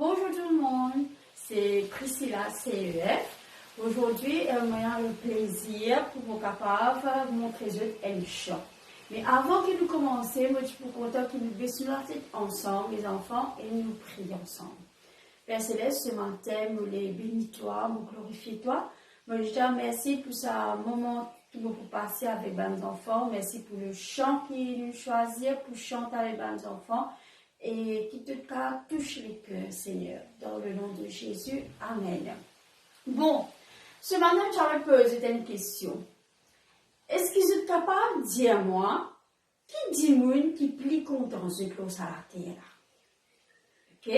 Bonjour tout le monde, c'est Priscilla CEF. Aujourd'hui, on a le plaisir pour vous capables de montrer un chant. Mais avant que nous commencions, je suis content que nous baissions la tête ensemble, les enfants, et nous prions ensemble. Père Céleste, ce matin, nous les bénis-toi, nous glorifie-toi. Moi, je te remercie pour ce moment que nous pouvons passer avec les enfants. Merci pour le chant qu'ils nous choisissent pour chanter avec les enfants. Et qui te touche les cœurs, Seigneur, dans le nom de Jésus. Amen. Bon, ce matin, je vais poser une question. Est-ce que vous êtes capable de dire moi, qui dit moun qui plie content ce que ça la terre? Ok?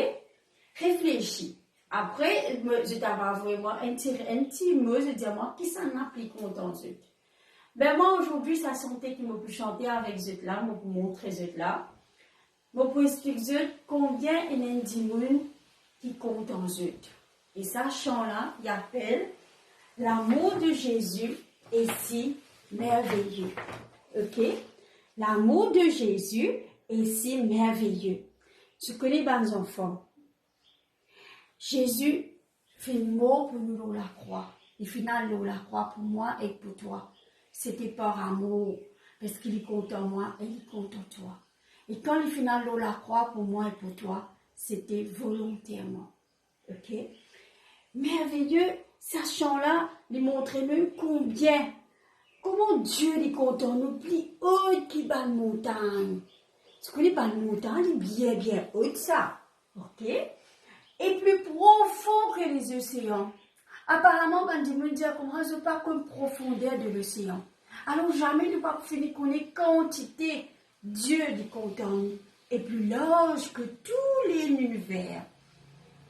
Réfléchis. Après, je t'avais vraiment un petit mot, je dis moi, qui s'en applique content ce? Ben moi, aujourd'hui, ça sentait qu'il m'a pu chanter avec ce là, m'a pu montrer ce là. Je vais expliquer combien il y a de monde qui compte en eux. Et ça, chant-là, il appelle l'amour de Jésus est si merveilleux. Ok? L'amour de Jésus est si merveilleux. Tu connais les enfants. Jésus fait mort pour nous dans la croix. Il final dans la croix pour moi et pour toi. C'était par amour. Parce qu'il est content en moi et il est content en toi. Et quand le final de la croix pour moi et pour toi, c'était volontairement. Ok? Merveilleux, sachant-là, il montrait nous comment Dieu est content, nous plus haut qui bat la montagne. Tu connais pas la montagne, il est bien haut ça. Ok? Et plus profond que les océans. Apparemment, quand on me dit comment je pas comme profondeur de l'océan. Alors jamais ne pas finir connaître quantité. Dieu est content est plus large que tous les univers.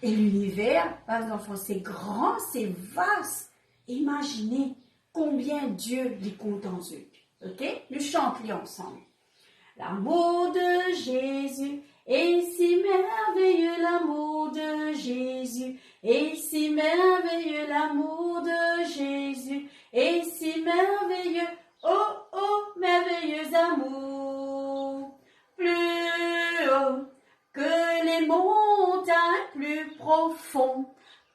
Et l'univers, par exemple, c'est grand, c'est vaste. Imaginez combien Dieu est content. Ok? Nous chantons ensemble. L'amour de Jésus est si merveilleux, l'amour de Jésus est si merveilleux, l'amour de Jésus est si merveilleux. Oh, oh, merveilleux amour, plus haut que les montagnes, plus profond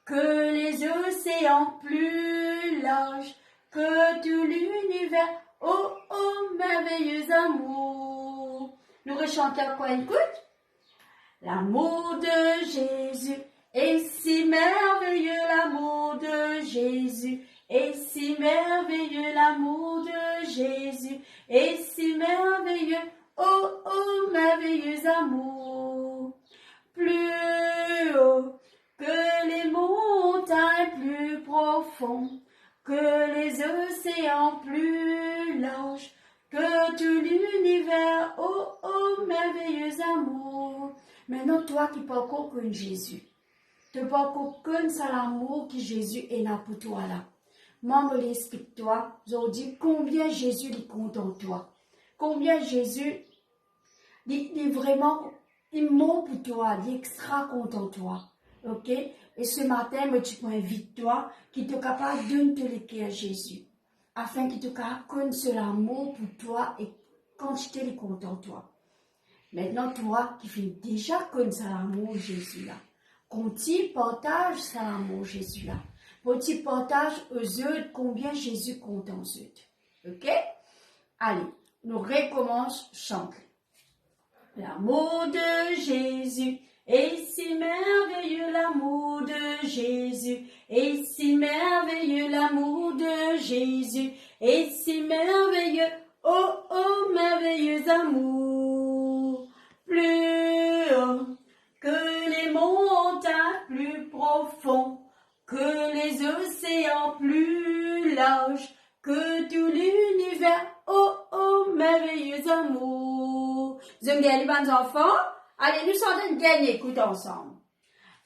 que les océans, plus large que tout l'univers. Oh, oh, merveilleux amour. Nous rechantons quoi, écoute? L'amour de Jésus est si merveilleux, l'amour de Jésus est si merveilleux, l'amour de Jésus est si merveilleux. Oh, oh, merveilleux amour. Plus haut que les montagnes, plus profond que les océans, plus large que tout l'univers. Oh, oh, merveilleux amour. Maintenant, toi qui parles encore comme Jésus, tu parles encore comme ça l'amour que Jésus est là pour toi là. Moi, me l'explique toi, je dis combien Jésus est content de toi. Combien Jésus est vraiment, il ment pour toi, il est extra content de toi. Ok? Et ce matin, tu m'invites toi, qui te capable de donner le cœur à Jésus. Afin qu'il te capable de connaître l'amour pour toi et quand tu es content de toi. Maintenant, toi qui fais déjà connaître l'amour Jésus là, continue, partage ça l'amour Jésus là. Petit partage aux autres combien Jésus compte en eux. Ok? Allez, nous recommençons chanter. L'amour de Jésus est si merveilleux, l'amour de Jésus est si merveilleux, l'amour de Jésus est si merveilleux. Oh, oh, merveilleux amour. Plus haut que les montagnes, plus profond que les océans, plus large que tout l'univers. Oh, oh, merveilleux amour. Vous aimez bien les bons enfants? Allez, nous sommes de gagner, écoute ensemble.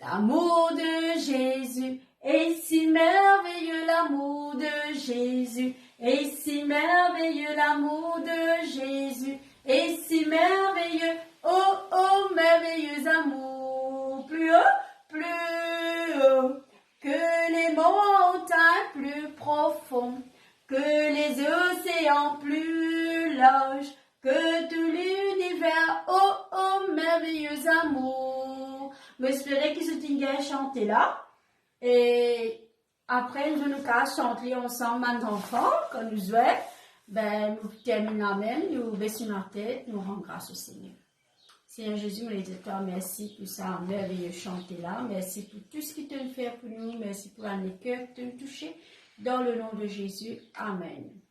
L'amour de Jésus est si merveilleux, l'amour de Jésus est si merveilleux, l'amour de Jésus est si merveilleux. Oh, oh, merveilleux amour. Plus haut que les montagnes, plus profond que les océans, plus large que tout l'univers. Oh, oh, merveilleux amour. J'espère que ce tingue chanter là. Et après, nous nous chanter ensemble, maintenant fort, quand nous jouons. Ben, nous terminons même, nous baissons la tête, nous rendons grâce au Seigneur. Seigneur Jésus, nous les disons merci pour ça merveilleux chanter là. Merci pour tout ce que tu as fait pour nous. Merci pour la cœur que tu as touché. Dans le nom de Jésus. Amen.